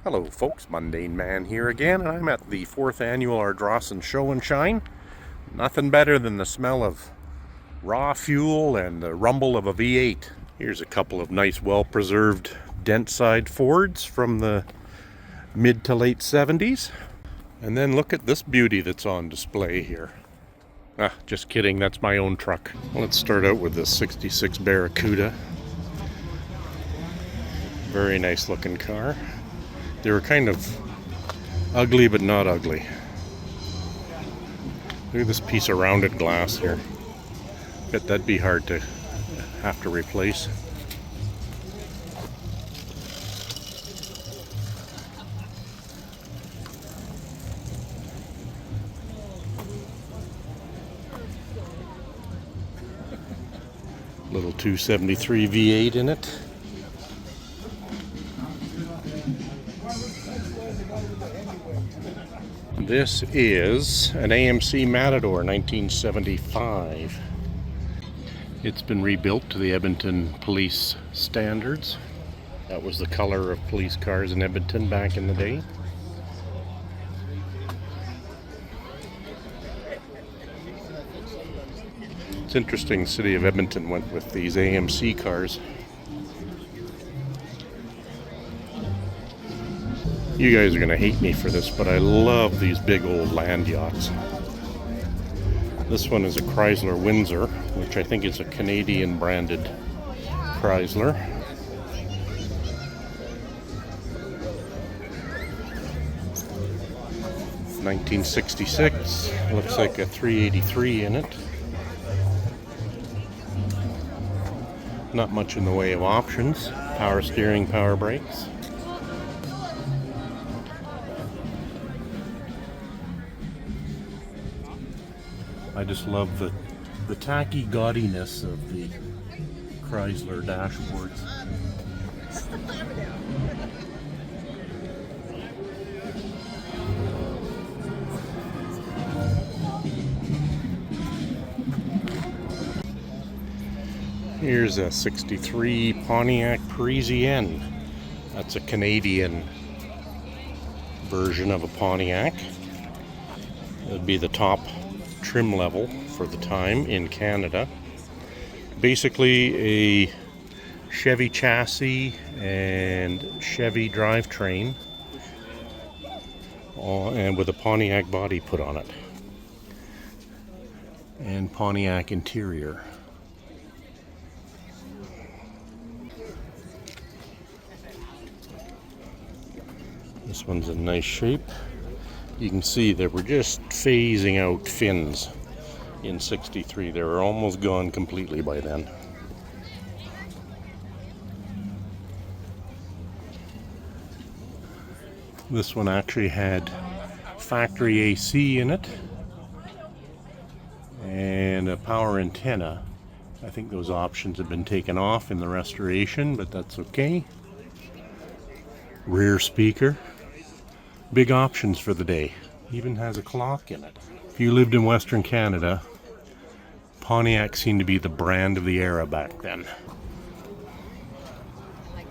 Hello folks, Mundane Man here again, and I'm at the 4th Annual Ardrossan Show Shine. Nothing better than the smell of raw fuel and the rumble of a V8. Here's a couple of nice, well-preserved dent-side Fords from the mid to late 70s. And then look at this beauty that's on display here. Just kidding, that's my own truck. Let's start out with this 66 Barracuda. Very nice looking car. They were kind of ugly, but not ugly. Look at this piece of rounded glass here. Bet that'd be hard to have to replace. Little 273 V8 in it. This is an AMC Matador 1975. It's been rebuilt to the Edmonton police standards. That was the color of police cars in Edmonton back in the day. It's interesting the city of Edmonton went with these AMC cars. You guys are going to hate me for this, but I love these big old land yachts. This one is a Chrysler Windsor, which I think is a Canadian branded Chrysler. It's 1966, looks like a 383 in it. Not much in the way of options. Power steering, power brakes. I just love the tacky gaudiness of the Chrysler dashboards. Here's a 63 Pontiac Parisienne. That's a Canadian version of a Pontiac. It would be the top trim level for the time in Canada. Basically a Chevy chassis and Chevy drivetrain, and with a Pontiac body put on it, and Pontiac interior. This one's in nice shape. You can see that we're just phasing out fins in 63. They were almost gone completely by then. This one actually had factory AC in it and a power antenna. I think those options have been taken off in the restoration, but that's okay. Rear speaker. Big options for the day. Even has a clock in it. If you lived in Western Canada, Pontiac seemed to be the brand of the era back then.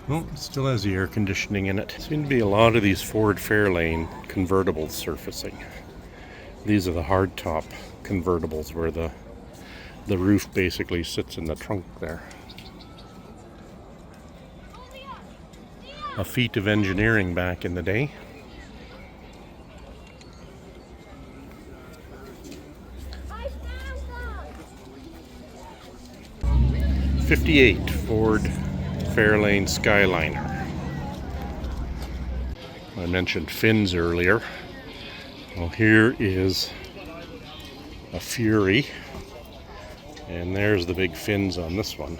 Oh, it still has the air conditioning in it. Seem to be a lot of these Ford Fairlane convertibles surfacing. These are the hardtop convertibles where the roof basically sits in the trunk there. A feat of engineering back in the day. 58 Ford Fairlane Skyliner. I mentioned fins earlier. Well, here is a Fury, and there's the big fins on this one.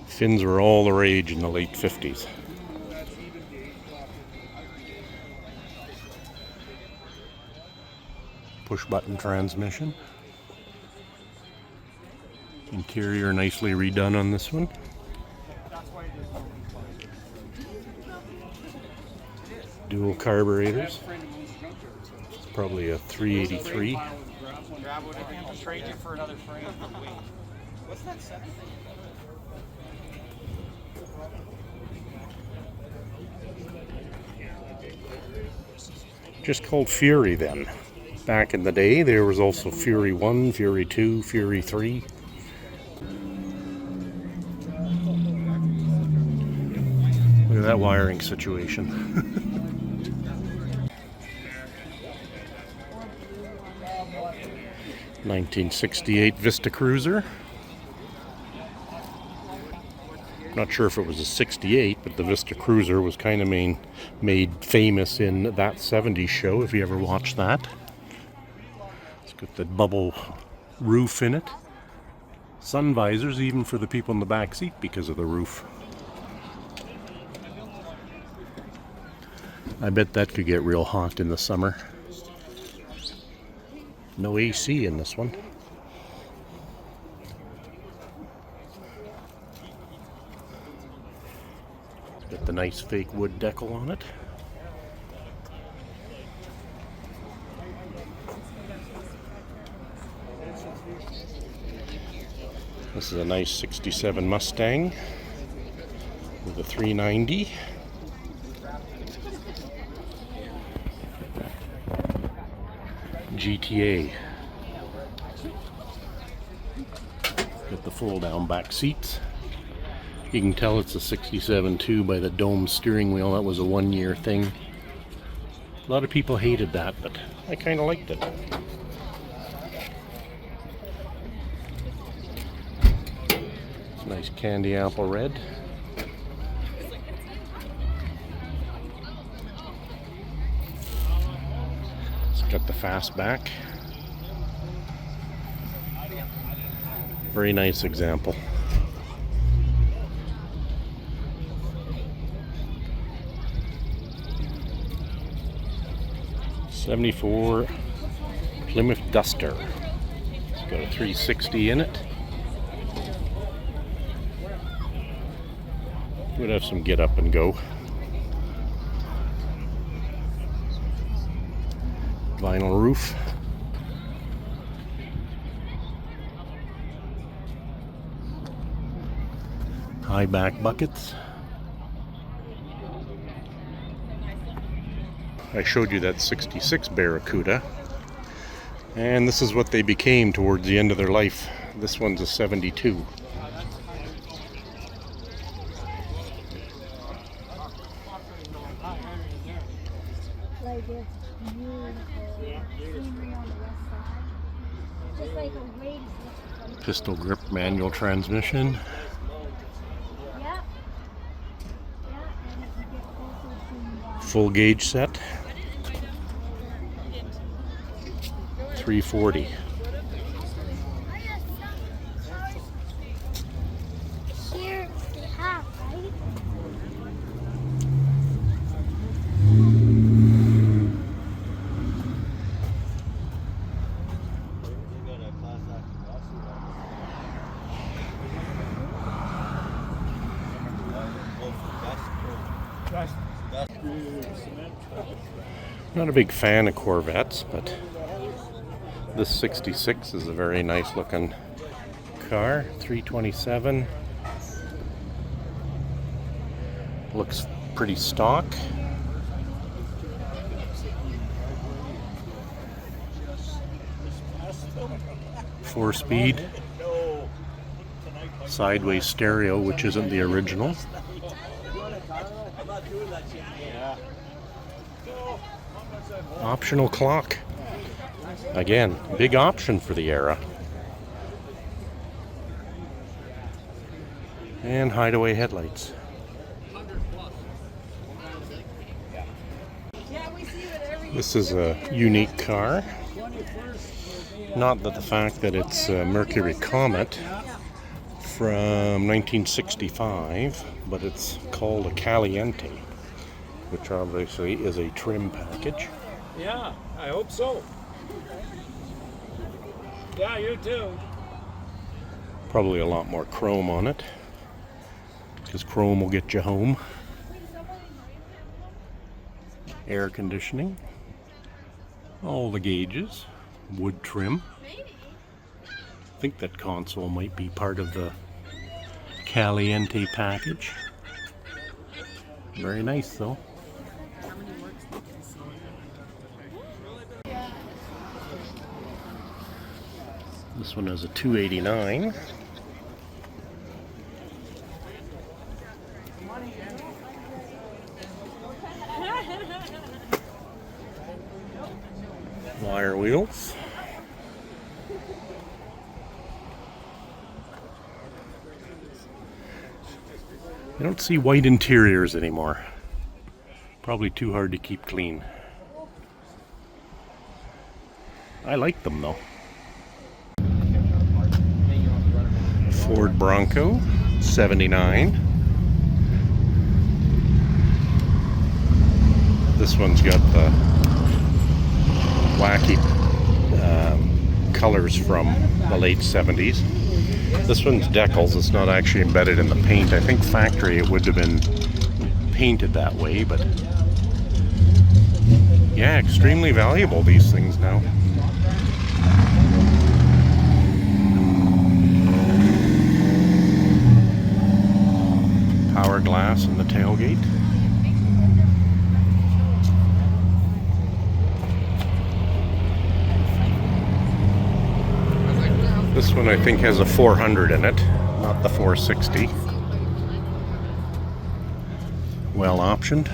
Fins were all the rage in the late 50s. Push button transmission. Interior nicely redone on this one. Dual carburetors. It's probably a 383. Grab whatever you can trade you for another frame. What's Just called Fury then. Back in the day, there was also Fury 1, Fury 2, Fury 3. Look at that wiring situation. 1968 Vista Cruiser. Not sure if it was a 68, but the Vista Cruiser was kind of made famous in that 70s show, if you ever watched that. It's got the bubble roof in it. Sun visors even for the people in the back seat because of the roof. I bet that could get real hot in the summer. No AC in this one. Got the nice fake wood decal on it. This is a nice 67 Mustang with a 390. GTA. Got the fold down back seats. You can tell it's a 67 too by the dome steering wheel. That was a 1-year thing. A lot of people hated that, but I kind of liked it. Nice candy apple red. It's got the fastback. Very nice example. '74 Plymouth Duster. It's got a 360 in it. Would have some get up and go. Vinyl roof. High back buckets. I showed you that 66 Barracuda, and this is what they became towards the end of their life. This one's a 72. Pistol grip manual transmission. Full gauge set. 340. Not a big fan of Corvettes, but this 66 is a very nice looking car. 327. Looks pretty stock. Four-speed. Sideways stereo, which isn't the original. Optional clock. Again, big option for the era. And hideaway headlights. This is a unique car. Not that the fact that it's a Mercury Comet from 1965, but it's called a Caliente, which obviously is a trim package. Yeah, I hope so. Yeah, you too. Probably a lot more chrome on it, because chrome will get you home. Air conditioning. All the gauges. Wood trim. I think that console might be part of the Caliente package. Very nice though. This one has a 289. Wire wheels. I don't see white interiors anymore. Probably too hard to keep clean. I like them though. Ford Bronco, 79. This one's got the wacky colors from the late 70s. This one's decals. It's not actually embedded in the paint. I think factory it would have been painted that way, but yeah, extremely valuable, these things now. Power glass in the tailgate. This one I think has a 400 in it, not the 460. Well optioned.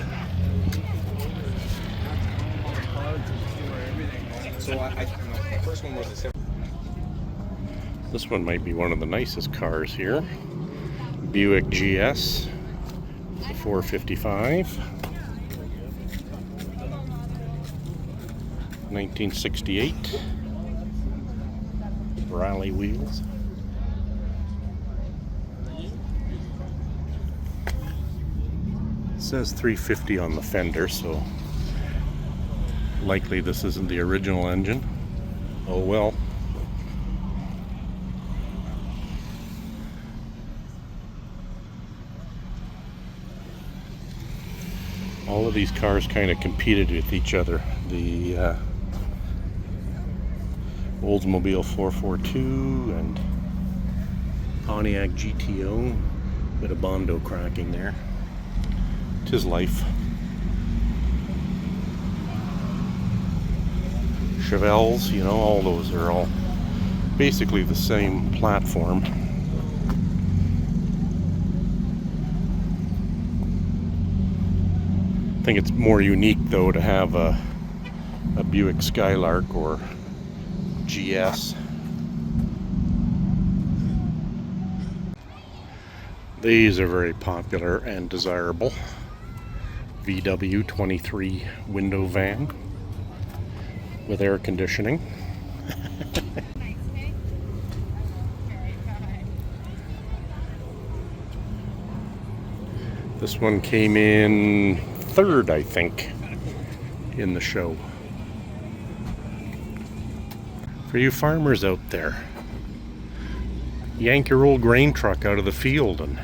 This one might be one of the nicest cars here. Buick GS, the 455. 1968. Rally wheels. It says 350 on the fender, so likely this isn't the original engine. Oh well. All of these cars kind of competed with each other. The Oldsmobile 442 and Pontiac GTO. Bit of Bondo cracking there. 'Tis life. Chevelles, you know, all those are all basically the same platform. I think it's more unique though to have a Buick Skylark or GS. These are very popular and desirable. VW 23 window van with air conditioning. This one came in third, I think, in the show. For you farmers out there, yank your old grain truck out of the field and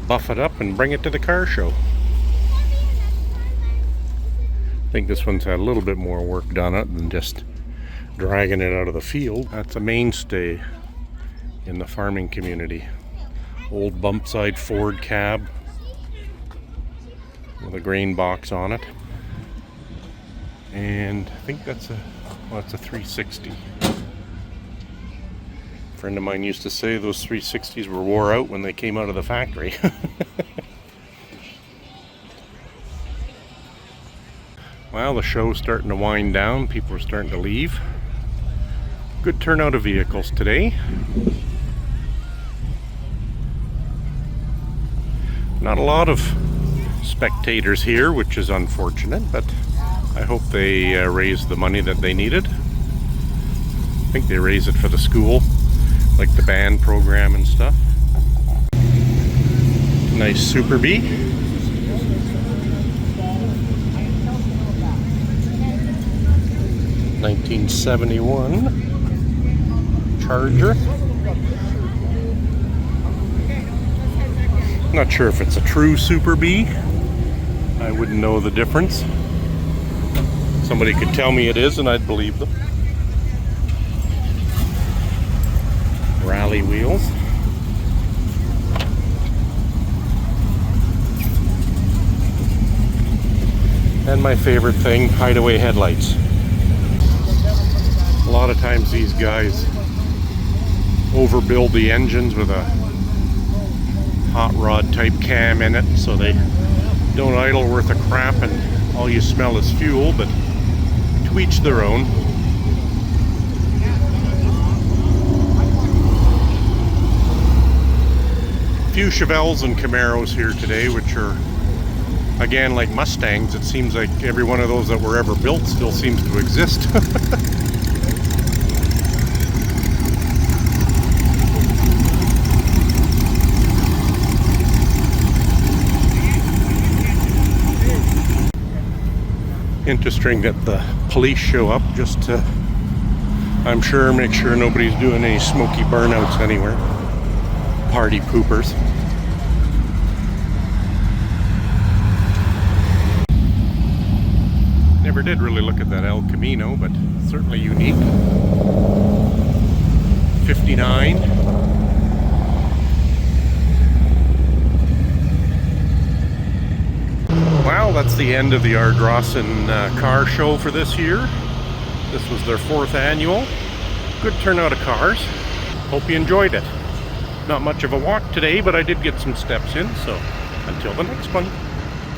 buff it up and bring it to the car show. I think this one's had a little bit more work done on it than just dragging it out of the field. That's a mainstay in the farming community. Old bump side Ford cab with a grain box on it. And I think that's a 360. A friend of mine used to say those 360s were wore out when they came out of the factory. Well, the show's starting to wind down. People are starting to leave. Good turnout of vehicles today. Not a lot of spectators here, which is unfortunate, but I hope they raise the money that they needed. I think they raise it for the school, like the band program and stuff. Nice Super Bee. (1971) Charger. Not sure if it's a true Super Bee. I wouldn't know the difference. Somebody could tell me it is and I'd believe them. rally wheels. And my favorite thing, hideaway headlights. A lot of times these guys overbuild the engines with a hot rod type cam in it, so they don't idle worth a crap and all you smell is fuel, but to each their own. A few Chevelles and Camaros here today, which are, again, like Mustangs. It seems like every one of those that were ever built still seems to exist. Interesting that the police show up just to, I'm sure, make sure nobody's doing any smoky burnouts anywhere. Party poopers. Never did really look at that El Camino, but certainly unique. 59. Well, that's the end of the Ardrossan car show for this year. This was their 4th annual. Good turnout of cars. Hope you enjoyed it. Not much of a walk today, but I did get some steps in, so until the next one.